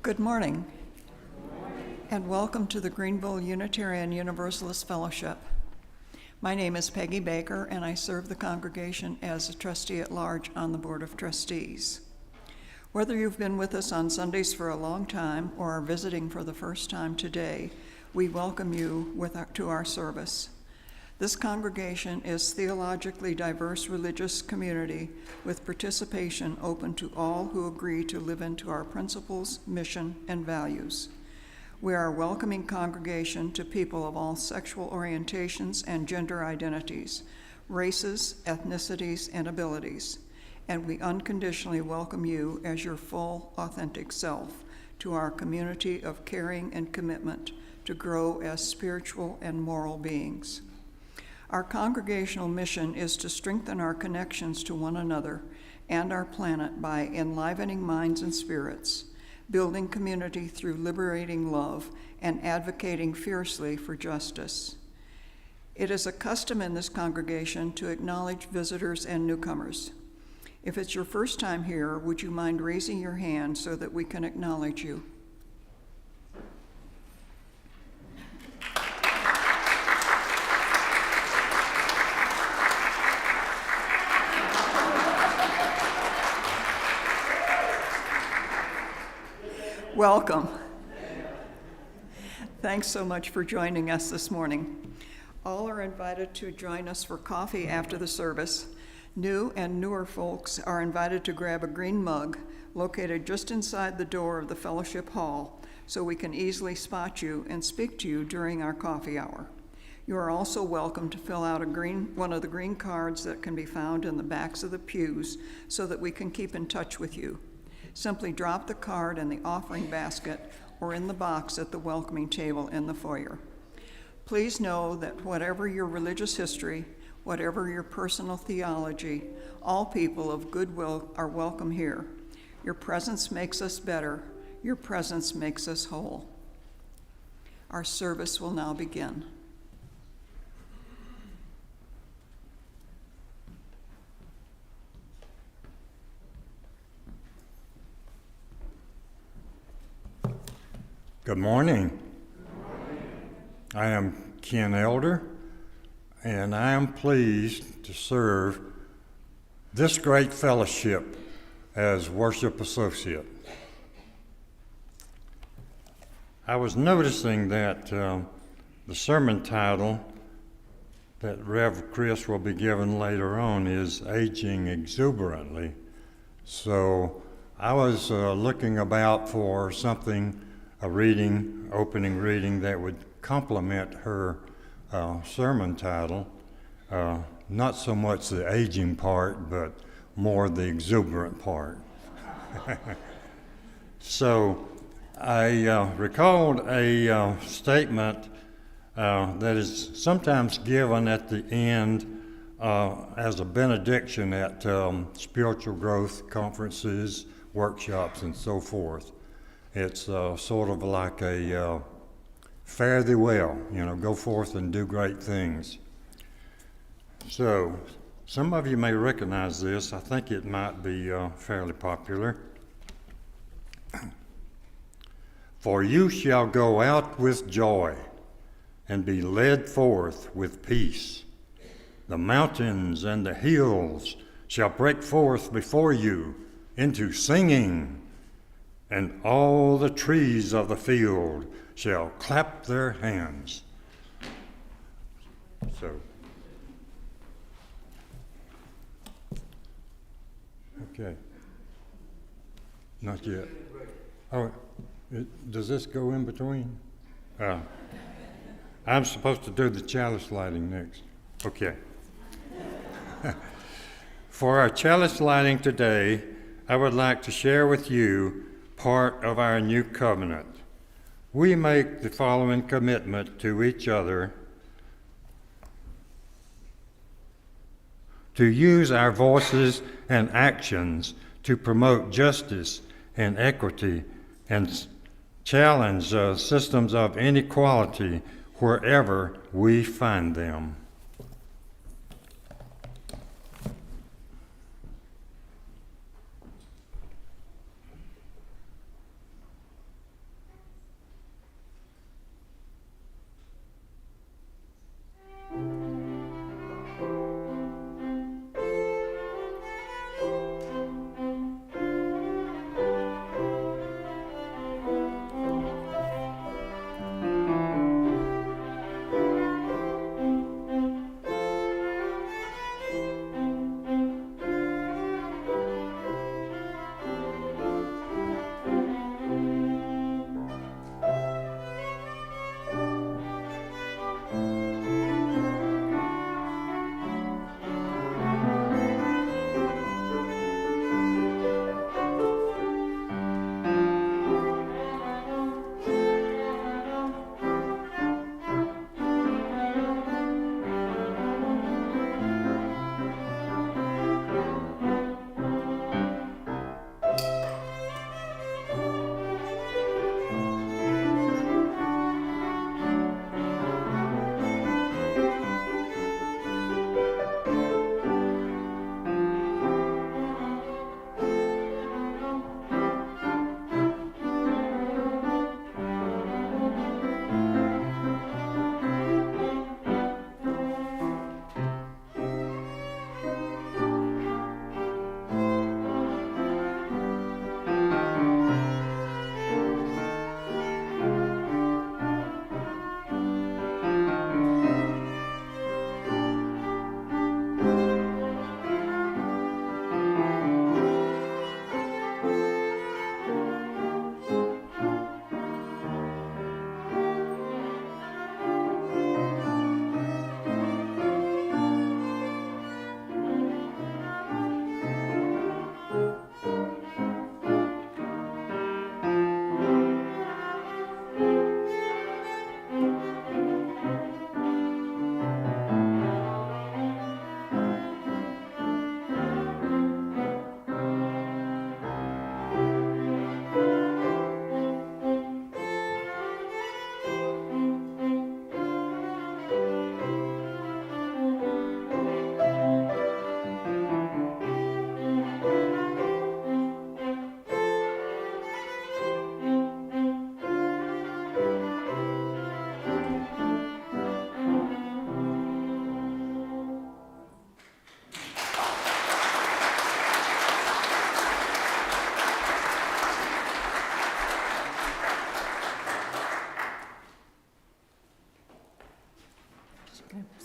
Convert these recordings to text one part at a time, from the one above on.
Good morning, and welcome to the Greenville Unitarian Universalist Fellowship. My name is Peggy Baker, and I serve the congregation as a trustee at large on the Board of Trustees. Whether you've been with us on Sundays for a long time or are visiting for the first time today, we welcome you to our service. This congregation is a theologically diverse religious community with participation open to all who agree to live into our principles, mission, and values. We are a welcoming congregation to people of all sexual orientations and gender identities, races, ethnicities, and abilities, and we unconditionally welcome you as your full, authentic self to our community of caring and commitment to grow as spiritual and moral beings. Our congregational mission is to strengthen our connections to one another and our planet by enlivening minds and spirits, building community through liberating love, and advocating fiercely for justice. It is a custom in this congregation to acknowledge visitors and newcomers. If it's your first time here, would you mind raising your hand so that we can acknowledge you? Welcome. Thanks so much for joining us this morning. All are invited to join us for coffee after the service. New and newer folks are invited to grab a green mug located just inside the door of the fellowship hall so we can easily spot you and speak to you during our coffee hour. You are also welcome to fill out one of the green cards that can be found in the backs of the pews so that we can keep in touch with you. Simply drop the card in the offering basket or in the box at the welcoming table in the foyer. Please know that whatever your religious history, whatever your personal theology, all people of goodwill are welcome here. Your presence makes us better. Your presence makes us whole. Our service will now begin. Good morning. Good morning. I am Ken Elder, and I am pleased to serve this great fellowship as worship associate. I was noticing that the sermon title that Rev. Chris will be given later on is Aging Exuberantly. So I was looking about for something, opening reading that would complement her sermon title. Not so much the aging part, but more the exuberant part. So I recalled a statement that is sometimes given at the end as a benediction at spiritual growth conferences, workshops, and so forth. It's sort of like a fare thee well, go forth and do great things. So some of you may recognize this. I think it might be fairly popular. For you shall go out with joy and be led forth with peace. The mountains and the hills shall break forth before you into singing, and all the trees of the field shall clap their hands. So, okay. Not yet. Oh, does this go in between? I'm supposed to do the chalice lighting next. Okay. For our chalice lighting today, I would like to share with you part of our new covenant. We make the following commitment to each other: to use our voices and actions to promote justice and equity and challenge systems of inequality wherever we find them.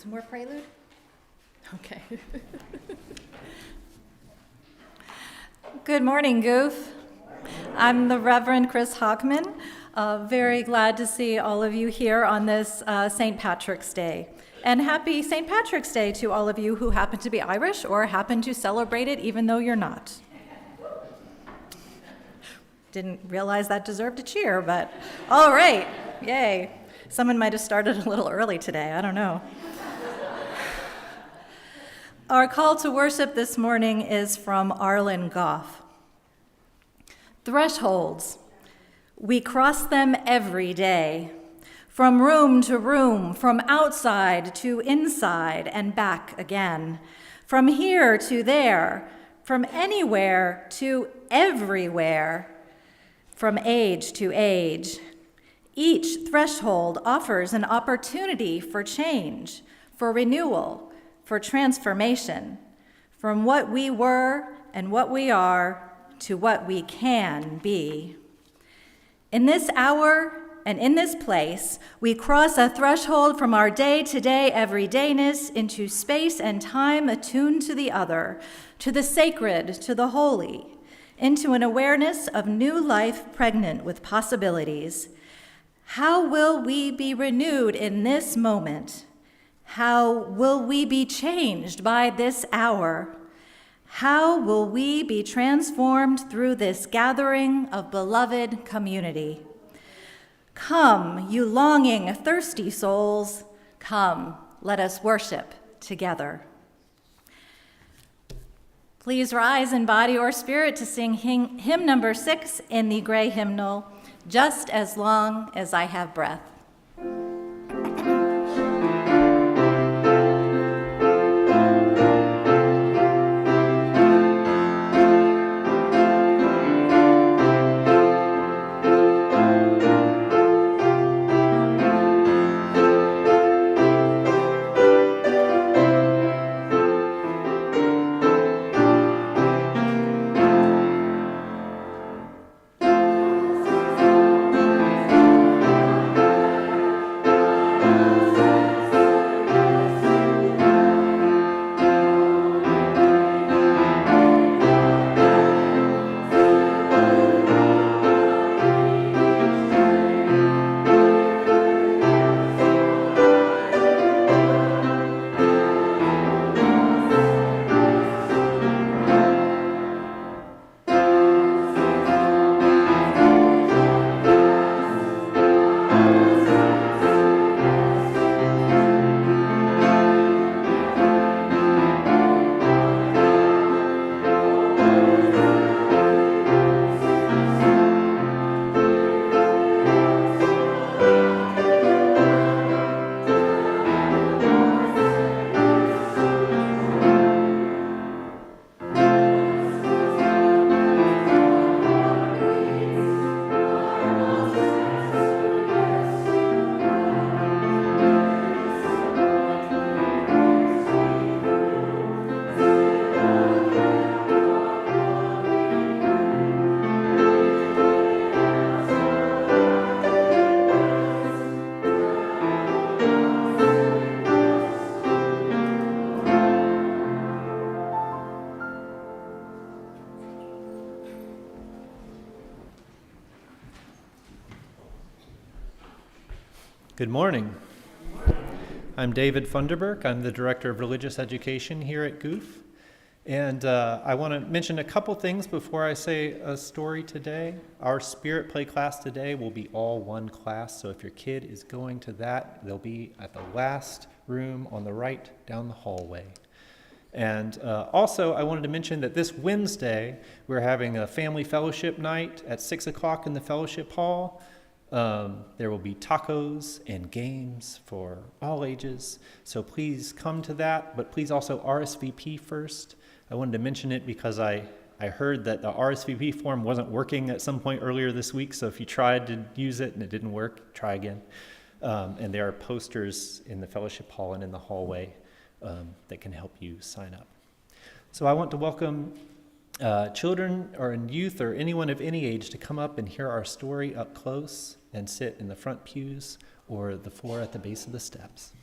Some more prelude? Okay. Good morning, Goof. I'm the Reverend Chris Hockman. Very glad to see all of you here on this St. Patrick's Day. And happy St. Patrick's Day to all of you who happen to be Irish or happen to celebrate it even though you're not. Didn't realize that deserved a cheer, but all right, yay. Someone might have started a little early today, I don't know. Our call to worship this morning is from Arlen Goff. Thresholds. We cross them every day, from room to room, from outside to inside and back again, from here to there, from anywhere to everywhere, from age to age. Each threshold offers an opportunity for change, for renewal, for transformation, from what we were and what we are to what we can be. In this hour and in this place, we cross a threshold from our day-to-day everydayness into space and time attuned to the other, to the sacred, to the holy, into an awareness of new life pregnant with possibilities. How will we be renewed in this moment? How will we be changed by this hour? How will we be transformed through this gathering of beloved community? Come, you longing, thirsty souls, come, let us worship together. Please rise in body or spirit to sing hymn number 6 in the gray hymnal, Just as Long as I Have Breath. Good morning. I'm David Funderburk. I'm the Director of Religious Education here at Goof. And I want to mention a couple things before I say a story today. Our Spirit Play class today will be all one class, so if your kid is going to that, they'll be at the last room on the right down the hallway. And also, I wanted to mention that this Wednesday, we're having a family fellowship night at 6 o'clock in the fellowship hall. There will be tacos and games for all ages, so please come to that, but please also RSVP first. I wanted to mention it because I heard that the RSVP form wasn't working at some point earlier this week, so if you tried to use it and it didn't work, try again. And there are posters in the fellowship hall and in the hallway that can help you sign up. So I want to welcome children or youth or anyone of any age to come up and hear our story up close and sit in the front pews or the floor at the base of the steps.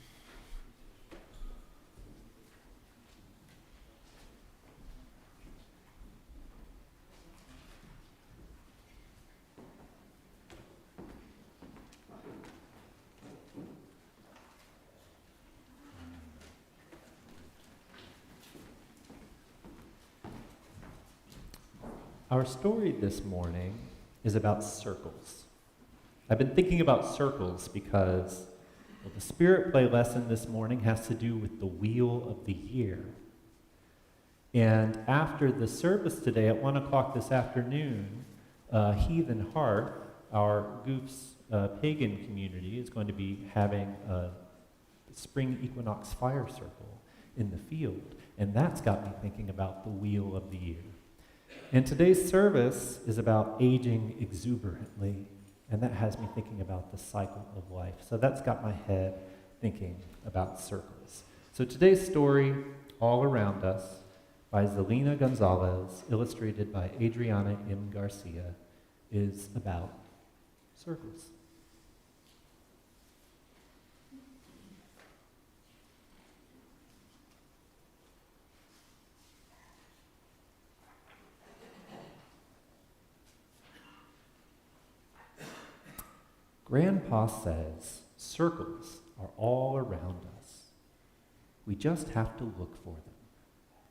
Our story this morning is about circles. I've been thinking about circles because the Spirit Play lesson this morning has to do with the wheel of the year. And after the service today at 1 o'clock this afternoon, Heathen Hearth, our Goof's pagan community, is going to be having a spring equinox fire circle in the field. And that's got me thinking about the wheel of the year. And today's service is about aging exuberantly. And that has me thinking about the cycle of life. So that's got my head thinking about circles. So today's story, All Around Us, by Zelina Gonzalez, illustrated by Adriana M. Garcia, is about circles. Grandpa says circles are all around us. We just have to look for them.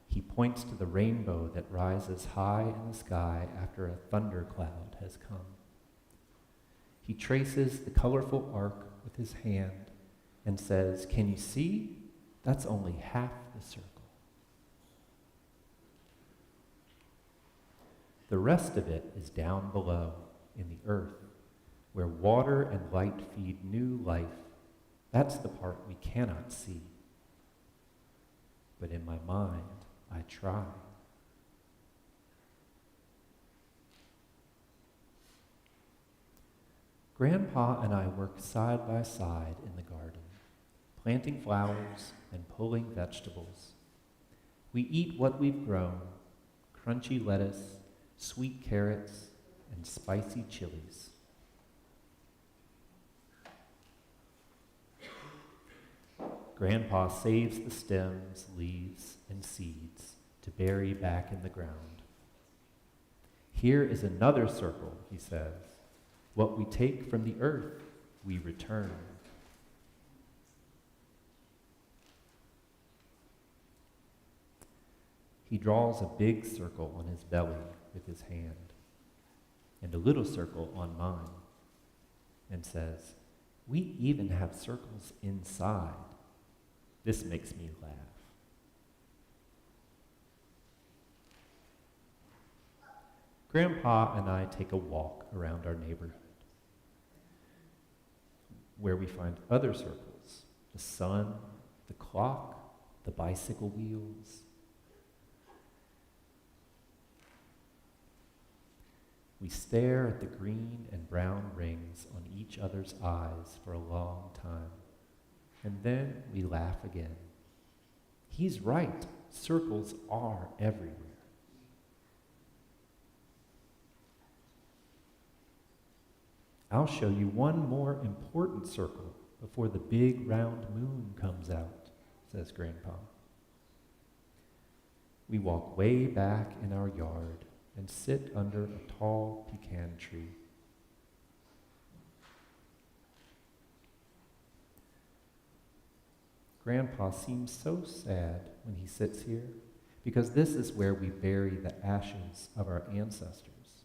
He points to the rainbow that rises high in the sky after a thundercloud has come. He traces the colorful arc with his hand and says, "Can you see? That's only half the circle." The rest of it is down below in the earth, where water and light feed new life. That's the part we cannot see. But in my mind, I try. Grandpa and I work side by side in the garden, planting flowers and pulling vegetables. We eat what we've grown, crunchy lettuce, sweet carrots, and spicy chilies. Grandpa saves the stems, leaves, and seeds to bury back in the ground. Here is another circle, he says. What we take from the earth, we return. He draws a big circle on his belly with his hand, and a little circle on mine, and says, "We even have circles inside." This makes me laugh. Grandpa and I take a walk around our neighborhood, where we find other circles: the sun, the clock, the bicycle wheels. We stare at the green and brown rings on each other's eyes for a long time. And then we laugh again. He's right. Circles are everywhere. I'll show you one more important circle before the big round moon comes out, says Grandpa. We walk way back in our yard and sit under a tall pecan tree. Grandpa seems so sad when he sits here, because this is where we bury the ashes of our ancestors.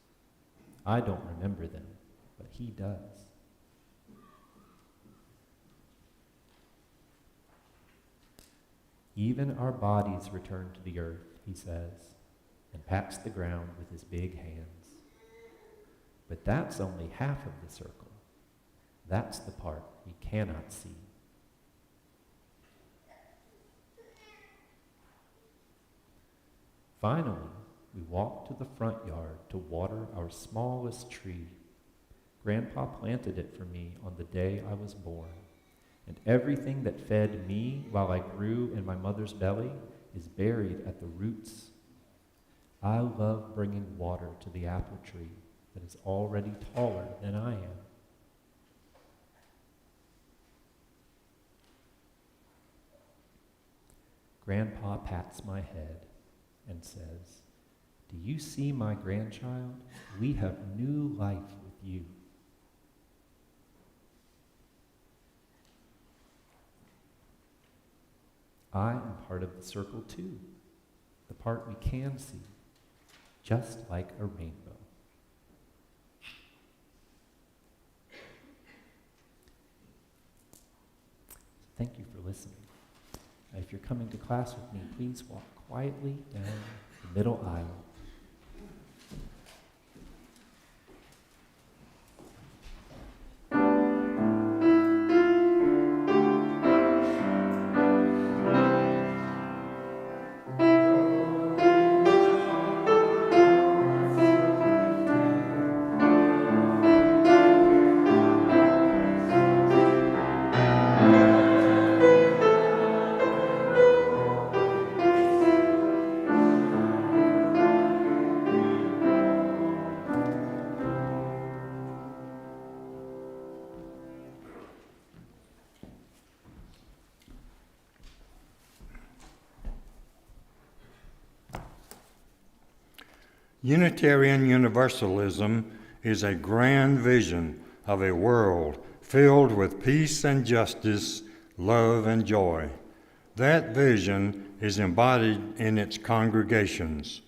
I don't remember them, but he does. Even our bodies return to the earth, he says, and pats the ground with his big hands. But that's only half of the circle. That's the part we cannot see. Finally, we walk to the front yard to water our smallest tree. Grandpa planted it for me on the day I was born, and everything that fed me while I grew in my mother's belly is buried at the roots. I love bringing water to the apple tree that is already taller than I am. Grandpa pats my head and says, "Do you see, my grandchild? We have new life with you." I am part of the circle too, the part we can see. just like a rainbow. Thank you for listening. If you're coming to class with me, please walk quietly down the middle aisle. Unitarian Universalism is a grand vision of a world filled with peace and justice, love and joy. That vision is embodied in its congregations.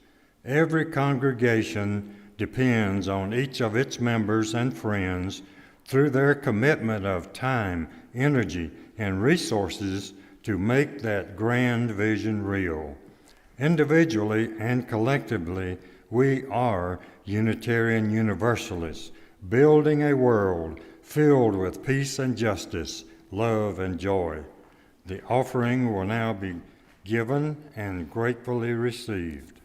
Every congregation depends on each of its members and friends through their commitment of time, energy, and resources to make that grand vision real. Individually and collectively, we are Unitarian Universalists, building a world filled with peace and justice, love and joy. The offering will now be given and gratefully received.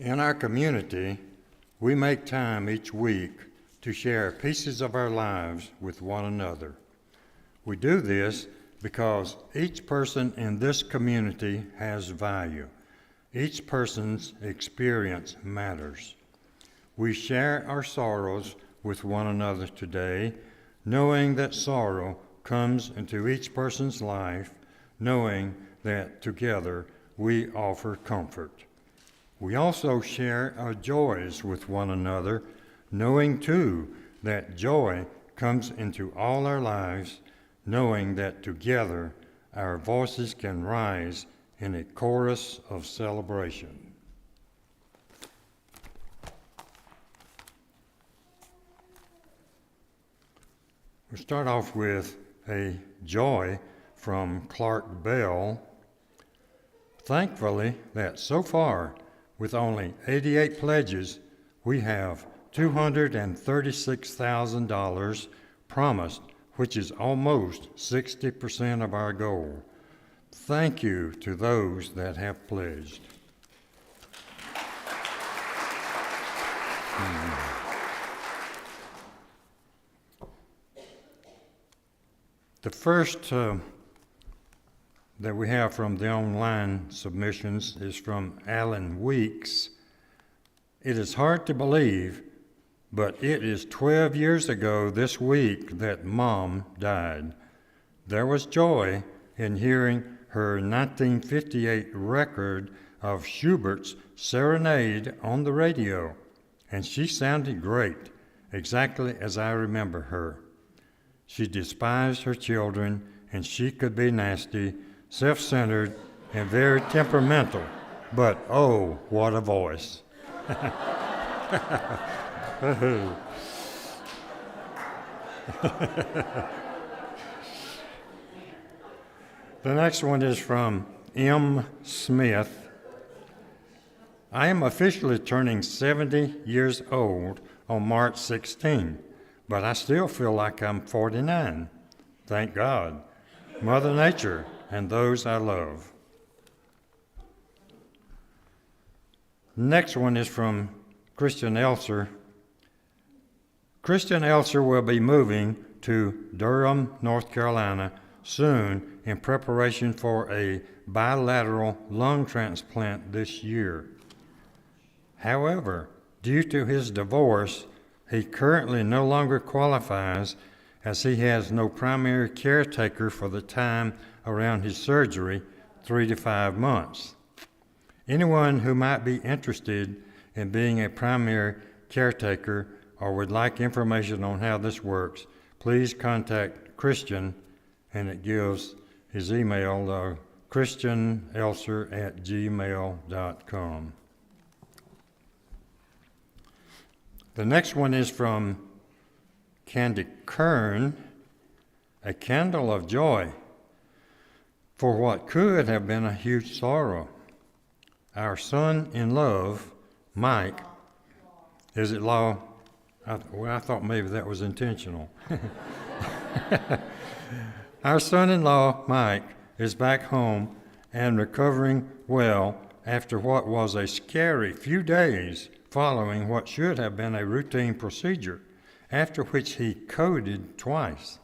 In our community, we make time each week to share pieces of our lives with one another. We do this because each person in this community has value. Each person's experience matters. We share our sorrows with one another today, knowing that sorrow comes into each person's life, knowing that together we offer comfort. We also share our joys with one another, knowing too that joy comes into all our lives, knowing that together our voices can rise in a chorus of celebration. We'll start off with a joy from Clark Bell. Thankfully that so far, with only 88 pledges, we have $236,000 promised, which is almost 60% of our goal. Thank you to those that have pledged. The first that we have from the online submissions is from Alan Weeks. It is hard to believe, but it is 12 years ago this week that Mom died. There was joy in hearing her 1958 record of Schubert's Serenade on the radio, and she sounded great, exactly as I remember her. She despised her children, and she could be nasty, self-centered, and very temperamental, but oh, what a voice. The next one is from M. Smith. I am officially turning 70 years old on March 16, but I still feel like I'm 49. Thank God, Mother Nature, and those I love. Next one is from Christian Elser. Christian Elser will be moving to Durham, North Carolina soon in preparation for a bilateral lung transplant this year. However, due to his divorce, he currently no longer qualifies as he has no primary caretaker for the time around his surgery, 3 to 5 months. Anyone who might be interested in being a primary caretaker or would like information on how this works, please contact Christian, and it gives his email, christianelser@gmail.com. The next one is from Candy Kern, a candle of joy for what could have been a huge sorrow. Our son in love, Mike, is it law? I thought maybe that was intentional. Our son-in-law, Mike, is back home and recovering well after what was a scary few days following what should have been a routine procedure, after which he coded twice.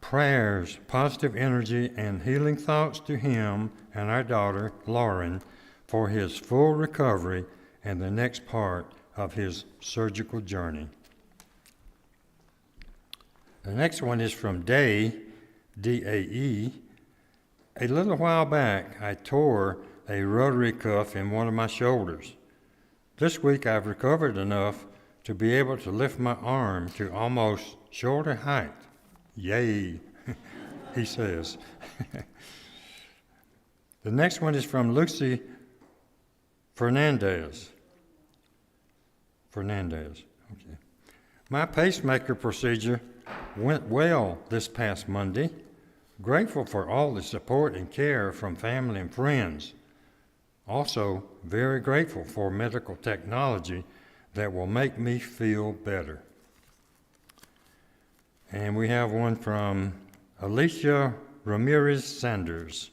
Prayers, positive energy, and healing thoughts to him and our daughter, Lauren, for his full recovery and the next part of his surgical journey. The next one is from Day, D-A-E. A little while back, I tore a rotary cuff in one of my shoulders. This week, I've recovered enough to be able to lift my arm to almost shoulder height. Yay, he says. The next one is from Lucy Fernandez. Okay. My pacemaker procedure went well this past Monday. Grateful for all the support and care from family and friends. Also, very grateful for medical technology that will make me feel better. And we have one from Alicia Ramirez Sanders.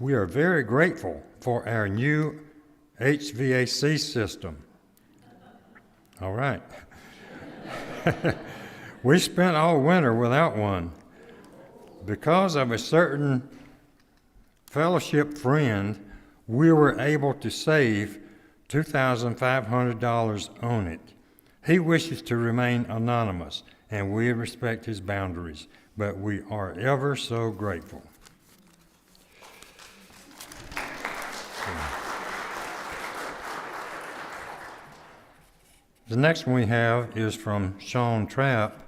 We are very grateful for our new HVAC system. All right. We spent all winter without one. Because of a certain fellowship friend, we were able to save $2,500 on it. He wishes to remain anonymous, and we respect his boundaries, but we are ever so grateful. The next one we have is from Sean Trapp,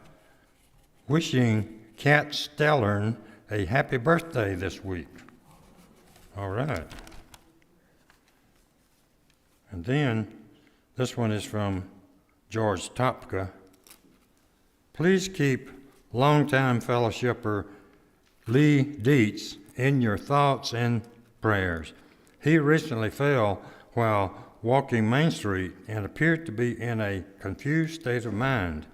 wishing Kat Stellern a happy birthday this week. All right. And then this one is from George Topka. Please keep longtime fellowshipper Lee Dietz in your thoughts and prayers. He recently fell while walking Main Street and appeared to be in a confused state of mind.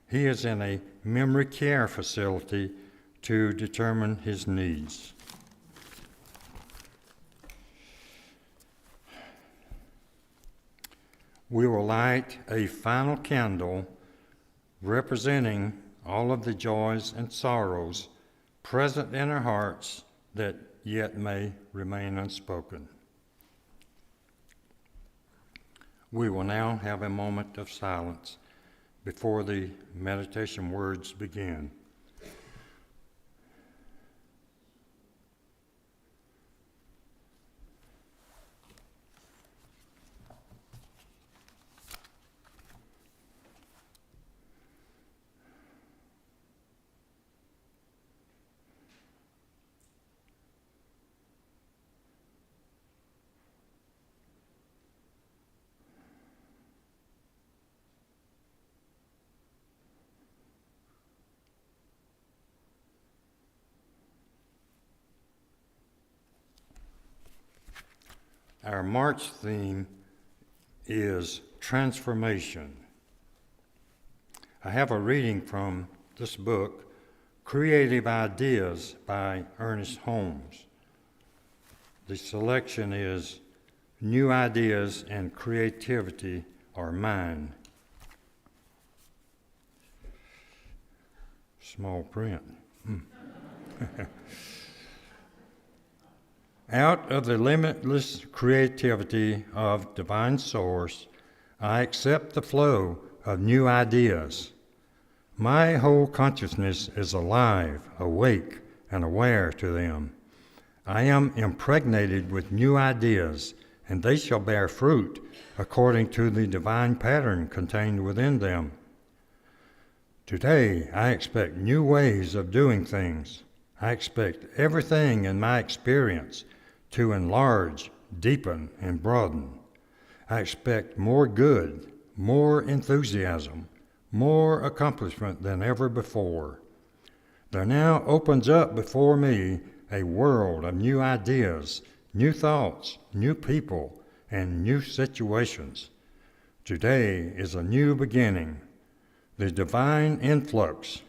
He is in a memory care facility to determine his needs. We will light a final candle representing all of the joys and sorrows present in our hearts that yet may remain unspoken. We will now have a moment of silence before the meditation words begin. Our March theme is transformation. I have a reading from this book, Creative Ideas by Ernest Holmes. The selection is New Ideas and Creativity Are Mine. Small print. Out of the limitless creativity of divine source, I accept the flow of new ideas. My whole consciousness is alive, awake, and aware to them. I am impregnated with new ideas, and they shall bear fruit according to the divine pattern contained within them. Today, I expect new ways of doing things. I expect everything in my experience to enlarge, deepen, and broaden. I expect more good, more enthusiasm, more accomplishment than ever before. There now opens up before me a world of new ideas, new thoughts, new people, and new situations. Today is a new beginning. The divine influx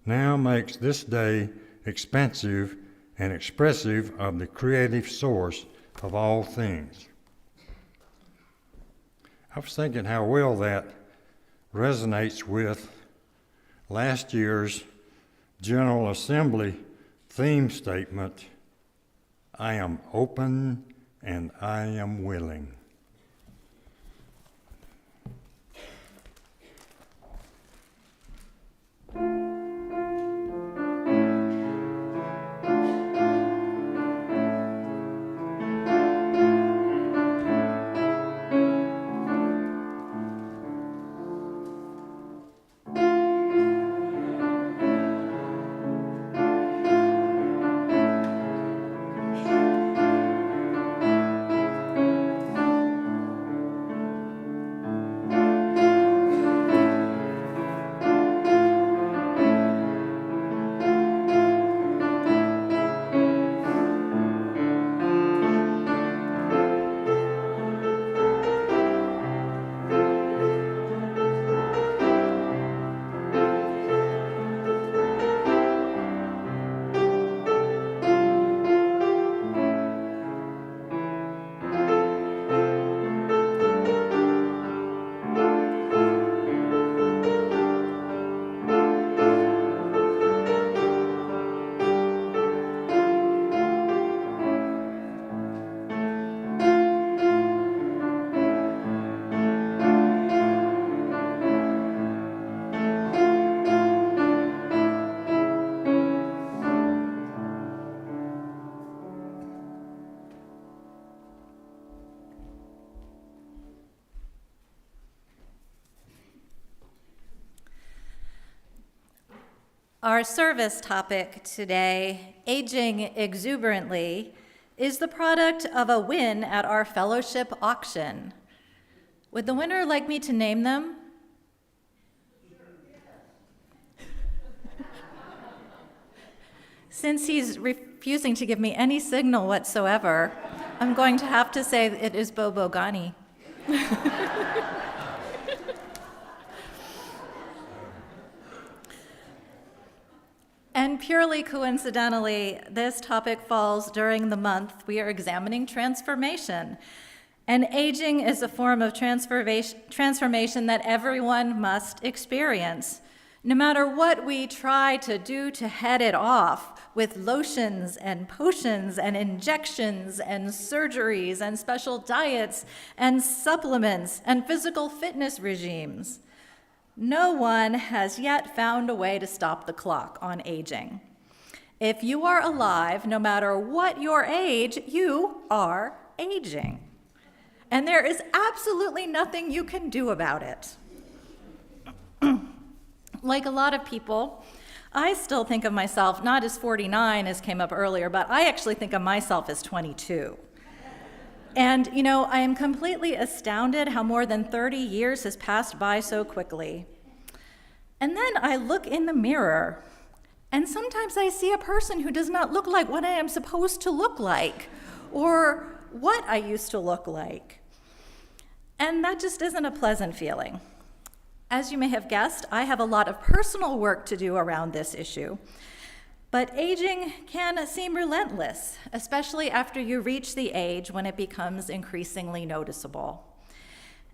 now makes this day expansive and expressive of the creative source of all things. I was thinking how well that resonates with last year's General Assembly theme statement, I am open and I am willing. Our service topic today, Aging Exuberantly, is the product of a win at our fellowship auction. Would the winner like me to name them? Since he's refusing to give me any signal whatsoever, I'm going to have to say it is Bobo Ghani. And purely coincidentally, this topic falls during the month we are examining transformation. And aging is a form of transformation that everyone must experience. No matter what we try to do to head it off with lotions and potions and injections and surgeries and special diets and supplements and physical fitness regimes, no one has yet found a way to stop the clock on aging. If you are alive, no matter what your age, you are aging. And there is absolutely nothing you can do about it. Like a lot of people, I still think of myself not as 49, as came up earlier, but I actually think of myself as 22. And, I am completely astounded how more than 30 years has passed by so quickly. And then I look in the mirror, and sometimes I see a person who does not look like what I am supposed to look like, or what I used to look like. And that just isn't a pleasant feeling. As you may have guessed, I have a lot of personal work to do around this issue. But aging can seem relentless, especially after you reach the age when it becomes increasingly noticeable.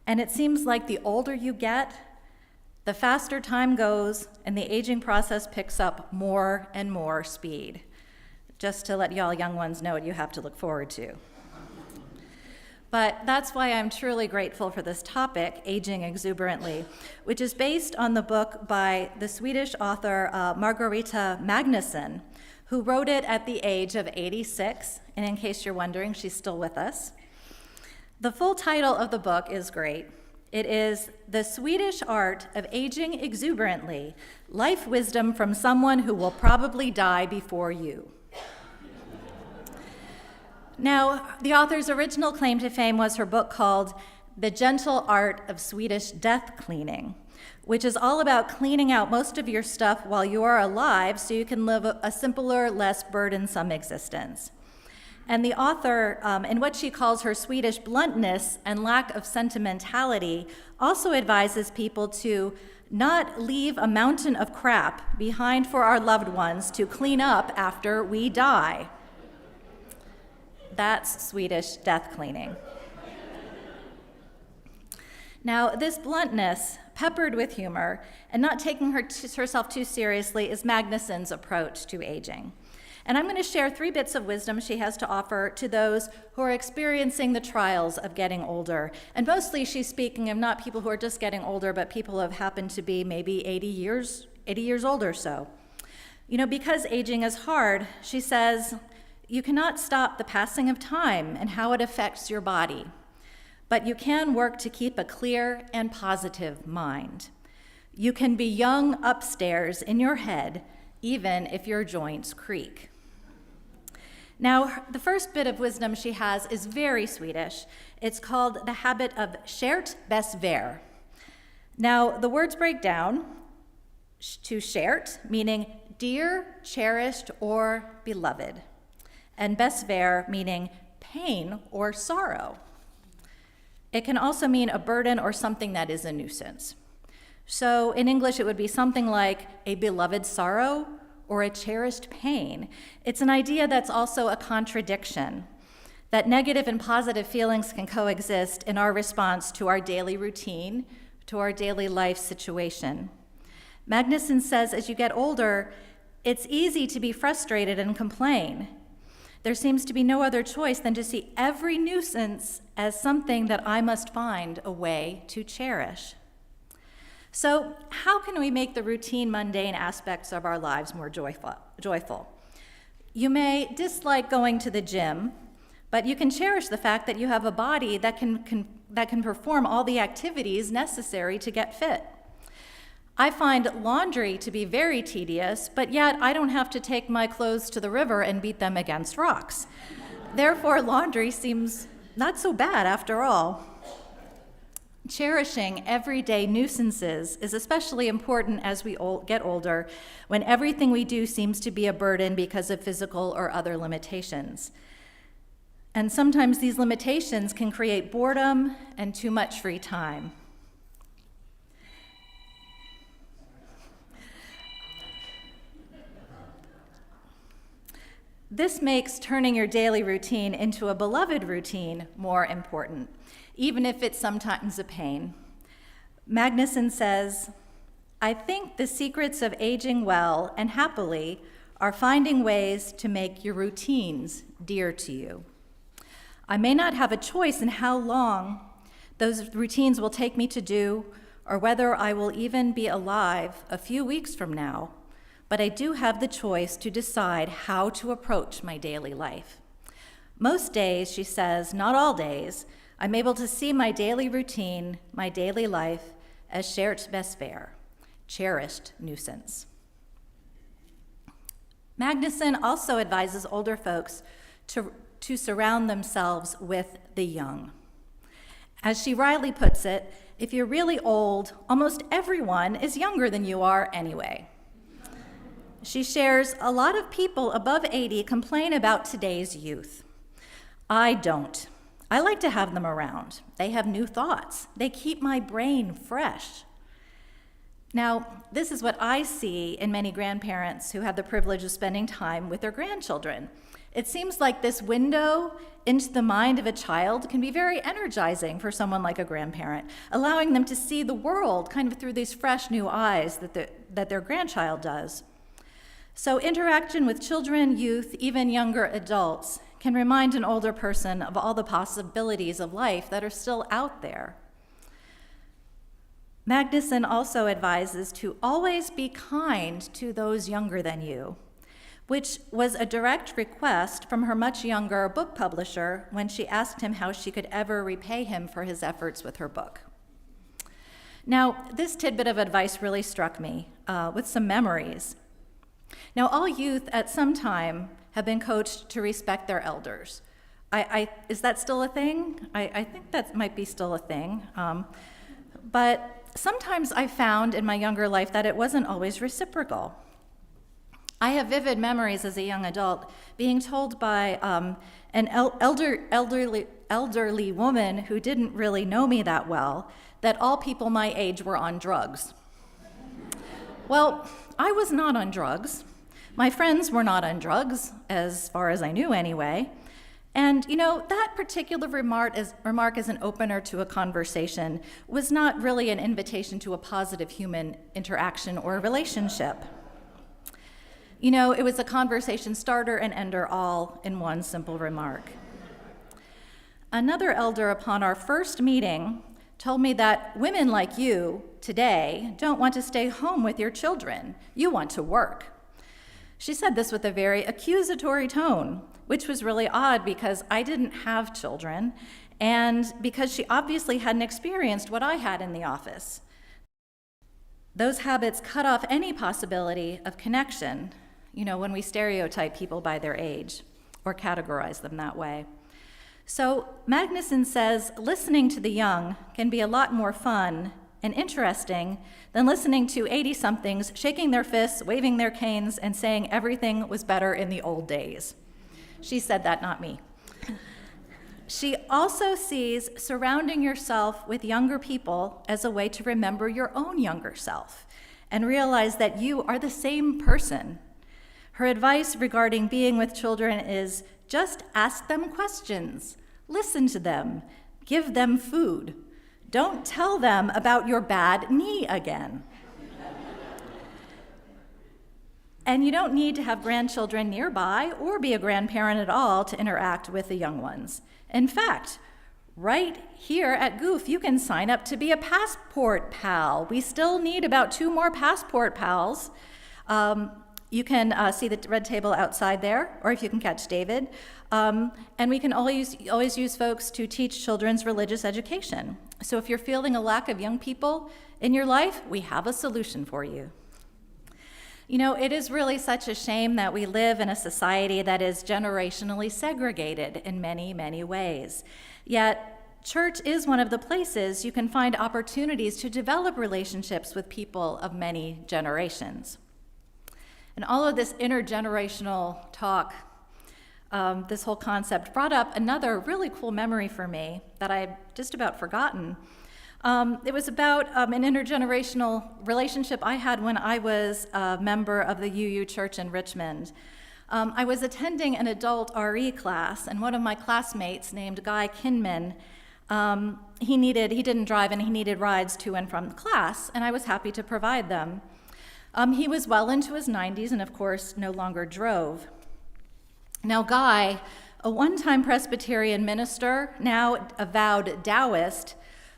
And it seems like the older you get, the faster time goes, and the aging process picks up more and more speed. Just to let y'all young ones know what you have to look forward to. But that's why I'm truly grateful for this topic, Aging Exuberantly, which is based on the book by the Swedish author Margareta Magnusson, who wrote it at the age of 86, and in case you're wondering, she's still with us. The full title of the book is great. It is The Swedish Art of Aging Exuberantly, Life Wisdom from Someone Who Will Probably Die Before You. Now, the author's original claim to fame was her book called The Gentle Art of Swedish Death Cleaning, which is all about cleaning out most of your stuff while you are alive so you can live a simpler, less burdensome existence. And the author, in what she calls her Swedish bluntness and lack of sentimentality, also advises people to not leave a mountain of crap behind for our loved ones to clean up after we die. That's Swedish death cleaning. Now, this bluntness, peppered with humor, and not taking herself too seriously is Magnusson's approach to aging. And I'm going to share 3 bits of wisdom she has to offer to those who are experiencing the trials of getting older. And mostly she's speaking of not people who are just getting older, but people who have happened to be maybe 80 years old or so. Because aging is hard, she says, you cannot stop the passing of time and how it affects your body, but you can work to keep a clear and positive mind. You can be young upstairs in your head, even if your joints creak. Now, the first bit of wisdom she has is very Swedish. It's called the habit of kärt besvär. Now, the words break down to kärt, meaning dear, cherished, or beloved, and besvär, meaning pain or sorrow. It can also mean a burden or something that is a nuisance. So in English, it would be something like a beloved sorrow or a cherished pain. It's an idea that's also a contradiction, that negative and positive feelings can coexist in our response to our daily routine, to our daily life situation. Magnusson says as you get older, it's easy to be frustrated and complain. There seems to be no other choice than to see every nuisance as something that I must find a way to cherish. So, how can we make the routine, mundane aspects of our lives more joyful? You may dislike going to the gym, but you can cherish the fact that you have a body that can perform all the activities necessary to get fit. I find laundry to be very tedious, but yet I don't have to take my clothes to the river and beat them against rocks. Therefore, laundry seems not so bad after all. Cherishing everyday nuisances is especially important as we get older, when everything we do seems to be a burden because of physical or other limitations. And sometimes these limitations can create boredom and too much free time. This makes turning your daily routine into a beloved routine more important, even if it's sometimes a pain. Magnusson says, "I think the secrets of aging well and happily are finding ways to make your routines dear to you. I may not have a choice in how long those routines will take me to do, or whether I will even be alive a few weeks from now, but I do have the choice to decide how to approach my daily life. Most days," she says, "not all days, I'm able to see my daily routine, my daily life, as chert bespair, cherished nuisance." Magnusson also advises older folks to surround themselves with the young. As she rightly puts it, if you're really old, almost everyone is younger than you are anyway. She shares, "A lot of people above 80 complain about today's youth. I don't. I like to have them around. They have new thoughts. They keep my brain fresh." Now, this is what I see in many grandparents who have the privilege of spending time with their grandchildren. It seems like this window into the mind of a child can be very energizing for someone like a grandparent, allowing them to see the world kind of through these fresh new eyes that their grandchild does. So interaction with children, youth, even younger adults can remind an older person of all the possibilities of life that are still out there. Magnusson also advises to always be kind to those younger than you, which was a direct request from her much younger book publisher when she asked him how she could ever repay him for his efforts with her book. Now, this tidbit of advice really struck me with some memories. Now, all youth at some time have been coached to respect their elders. Is that still a thing? I think that might be still a thing. But sometimes I found in my younger life that it wasn't always reciprocal. I have vivid memories as a young adult being told by an elderly woman who didn't really know me that well that all people my age were on drugs. Well, I was not on drugs. My friends were not on drugs, as far as I knew anyway. And that particular remark as an opener to a conversation was not really an invitation to a positive human interaction or relationship. It was a conversation starter and ender all in one simple remark. Another elder upon our first meeting told me that women like you today don't want to stay home with your children. You want to work. She said this with a very accusatory tone, which was really odd because I didn't have children and because she obviously hadn't experienced what I had in the office. Those habits cut off any possibility of connection, when we stereotype people by their age or categorize them that way. So Magnusson says listening to the young can be a lot more fun and interesting than listening to 80-somethings shaking their fists, waving their canes, and saying everything was better in the old days. She said that, not me. She also sees surrounding yourself with younger people as a way to remember your own younger self and realize that you are the same person. Her advice regarding being with children is just ask them questions, listen to them, give them food. Don't tell them about your bad knee again. And you don't need to have grandchildren nearby or be a grandparent at all to interact with the young ones. In fact, right here at Goof, you can sign up to be a passport pal. We still need about 2 more passport pals. You can see the red table outside there, or if you can catch David. And we can always use folks to teach children's religious education. So if you're feeling a lack of young people in your life, we have a solution for you. You know, it is really such a shame that we live in a society that is generationally segregated in many, many ways. Yet, church is one of the places you can find opportunities to develop relationships with people of many generations. And all of this intergenerational talk, this whole concept brought up another really cool memory for me that I'd just about forgotten. It was about an intergenerational relationship I had when I was a member of the UU Church in Richmond. I was attending an adult RE class, and one of my classmates named Guy Kinman, he didn't drive and he needed rides to and from the class, and I was happy to provide them. He was well into his 90s and, of course, no longer drove. Now, Guy, a one-time Presbyterian minister, now avowed Taoist,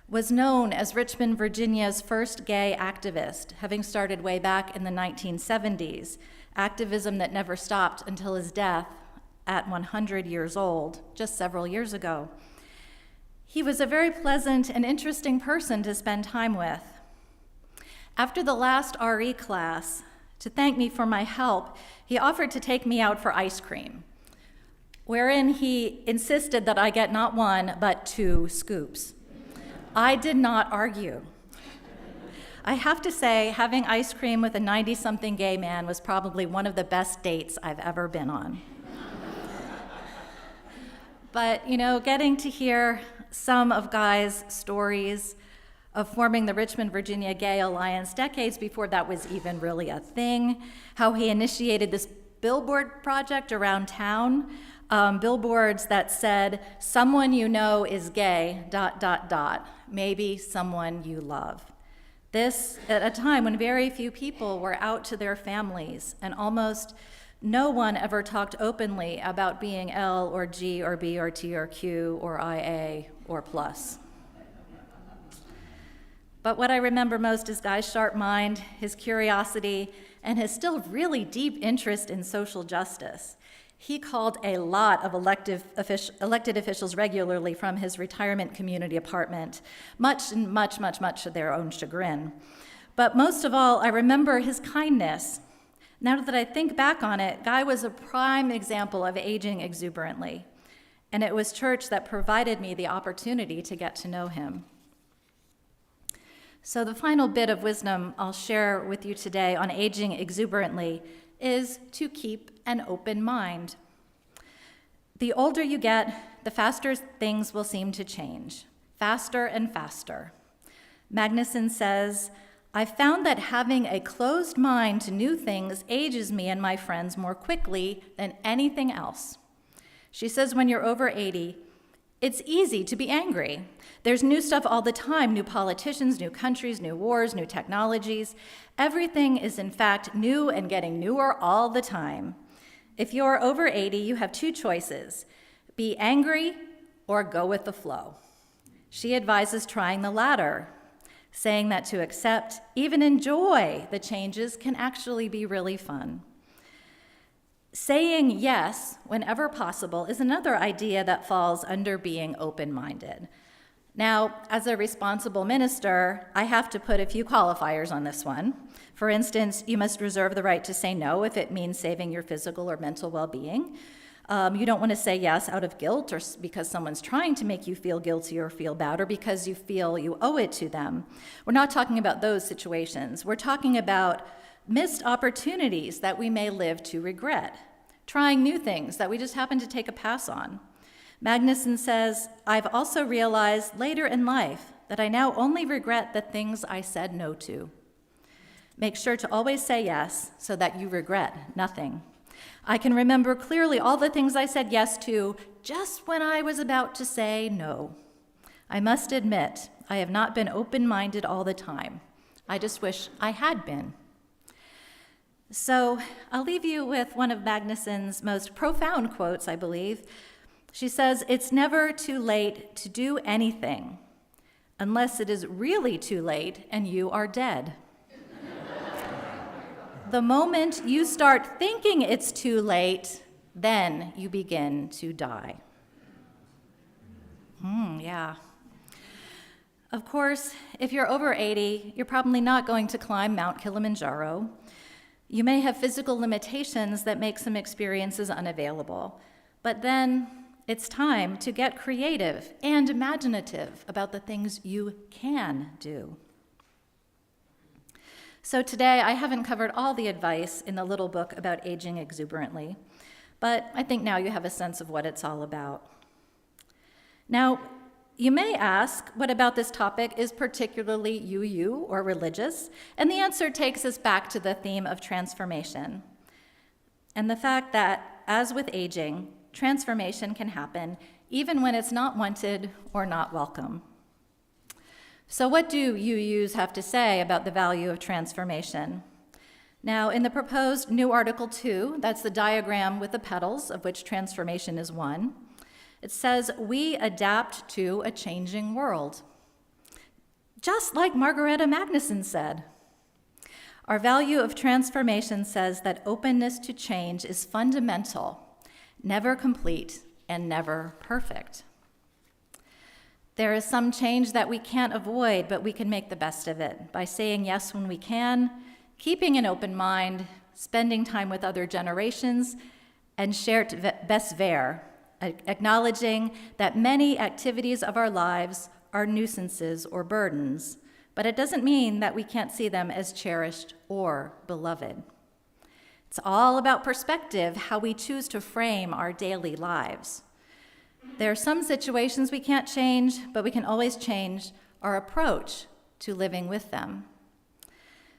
was known as Richmond, Virginia's first gay activist, having started way back in the 1970s, activism that never stopped until his death at 100 years old, just several years ago. He was a very pleasant and interesting person to spend time with. After the last RE class, to thank me for my help, he offered to take me out for ice cream, wherein he insisted that I get not one, but 2 scoops. I did not argue. I have to say, having ice cream with a 90-something gay man was probably one of the best dates I've ever been on. But, you know, getting to hear some of Guy's stories of forming the Richmond, Virginia Gay Alliance decades before that was even really a thing, how he initiated this billboard project around town, billboards that said, "Someone you know is gay, ... maybe someone you love." This at a time when very few people were out to their families, and almost no one ever talked openly about being L or G or B or T or Q or IA or plus. But what I remember most is Guy's sharp mind, his curiosity, and his still really deep interest in social justice. He called a lot of elected officials regularly from his retirement community apartment, much to their own chagrin. But most of all, I remember his kindness. Now that I think back on it, Guy was a prime example of aging exuberantly, and it was church that provided me the opportunity to get to know him. So the final bit of wisdom I'll share with you today on aging exuberantly is to keep an open mind. The older you get, the faster things will seem to change, faster and faster. Magnusson says, "I've found that having a closed mind to new things ages me and my friends more quickly than anything else." She says when you're over 80, it's easy to be angry. There's new stuff all the time, new politicians, new countries, new wars, new technologies. Everything is in fact new and getting newer all the time. If you're over 80, you have 2 choices: be angry or go with the flow. She advises trying the latter, saying that to accept, even enjoy the changes can actually be really fun. Saying yes whenever possible is another idea that falls under being open-minded. Now, as a responsible minister, I have to put a few qualifiers on this one. For instance, you must reserve the right to say no if it means saving your physical or mental well-being. You don't want to say yes out of guilt or because someone's trying to make you feel guilty or feel bad or because you feel you owe it to them. We're not talking about those situations. We're talking about missed opportunities that we may live to regret, trying new things that we just happen to take a pass on. Magnusson says, "I've also realized later in life that I now only regret the things I said no to." Make sure to always say yes so that you regret nothing. I can remember clearly all the things I said yes to just when I was about to say no. I must admit, I have not been open-minded all the time. I just wish I had been. So I'll leave you with one of Magnusson's most profound quotes, I believe. She says, "It's never too late to do anything unless it is really too late and you are dead." The moment you start thinking it's too late, then you begin to die. Yeah. Of course, if you're over 80, you're probably not going to climb Mount Kilimanjaro. You may have physical limitations that make some experiences unavailable, but then it's time to get creative and imaginative about the things you can do. So today, I haven't covered all the advice in the little book about aging exuberantly, but I think now you have a sense of what it's all about. Now, you may ask, what about this topic is particularly you or religious? And the answer takes us back to the theme of transformation, and the fact that, as with aging, transformation can happen even when it's not wanted or not welcome. So what do UUs have to say about the value of transformation? Now, in the proposed new Article 2, that's the diagram with the petals, of which transformation is one, it says, we adapt to a changing world. Just like Margareta Magnusson said. Our value of transformation says that openness to change is fundamental, never complete, and never perfect. There is some change that we can't avoid, but we can make the best of it by saying yes when we can, keeping an open mind, spending time with other generations, and shared besver, acknowledging that many activities of our lives are nuisances or burdens, but it doesn't mean that we can't see them as cherished or beloved. It's all about perspective, how we choose to frame our daily lives. There are some situations we can't change, but we can always change our approach to living with them.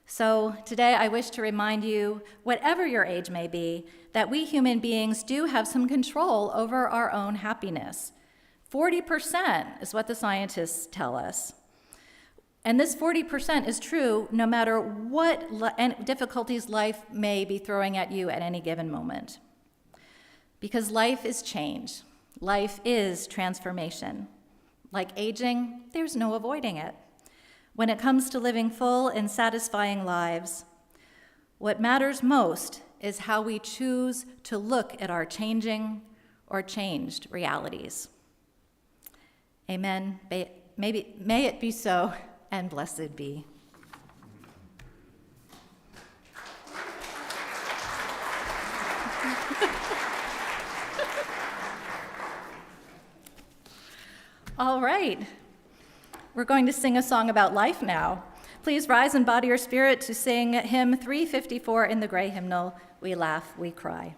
So today I wish to remind you, whatever your age may be, that we human beings do have some control over our own happiness. 40% is what the scientists tell us. And this 40% is true no matter what difficulties life may be throwing at you at any given moment. Because life is change. Life is transformation. Like aging, there's no avoiding it. When it comes to living full and satisfying lives, what matters most is how we choose to look at our changing or changed realities. Amen. May it be so, and blessed be. All right. We're going to sing a song about life now. Please rise and body your spirit to sing hymn 354 in the gray hymnal, We Laugh, We Cry.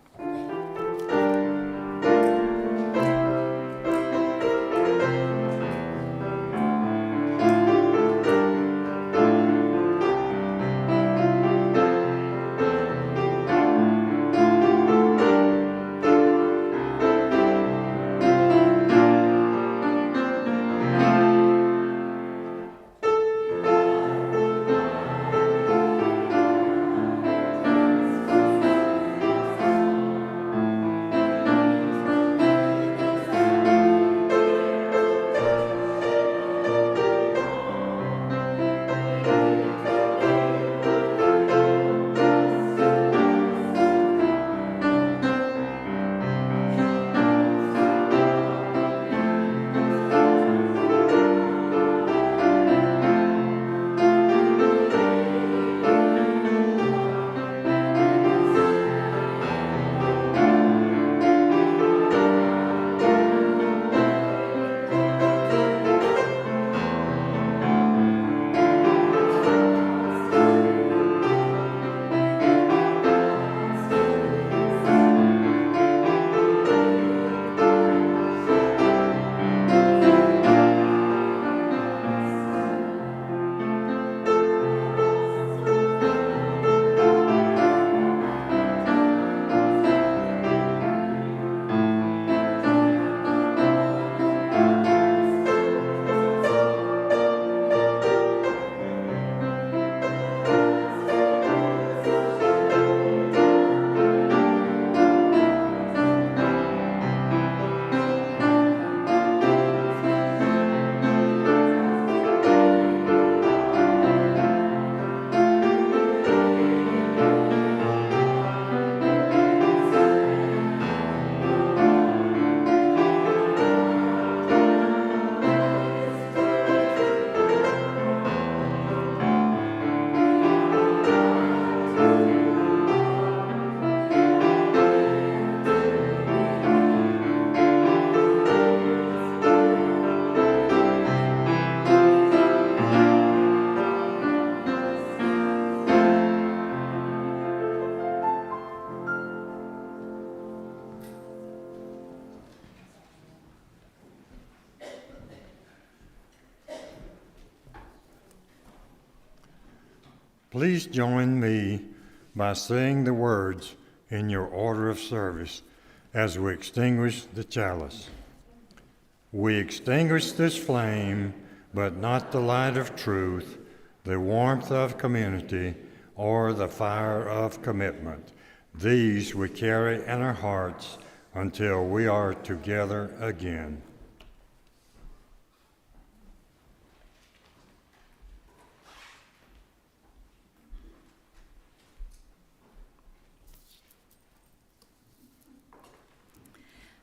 Please join me by saying the words in your order of service as we extinguish the chalice. We extinguish this flame, but not the light of truth, the warmth of community, or the fire of commitment. These we carry in our hearts until we are together again.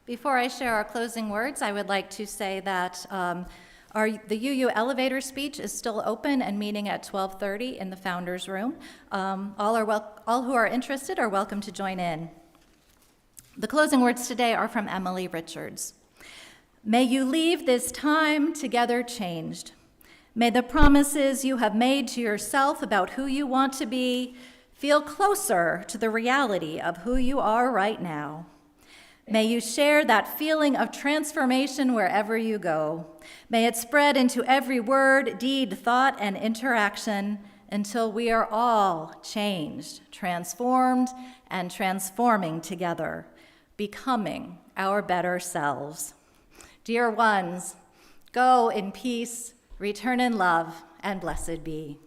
Before I share our closing words, I would like to say that the UU elevator speech is still open and meeting at 12:30 in the Founders Room. All who are interested are welcome to join in. The closing words today are from Emily Richards. May you leave this time together changed. May the promises you have made to yourself about who you want to be feel closer to the reality of who you are right now. May you share that feeling of transformation wherever you go. May it spread into every word, deed, thought, and interaction until we are all changed, transformed, and transforming together, becoming our better selves. Dear ones, go in peace, return in love, and blessed be.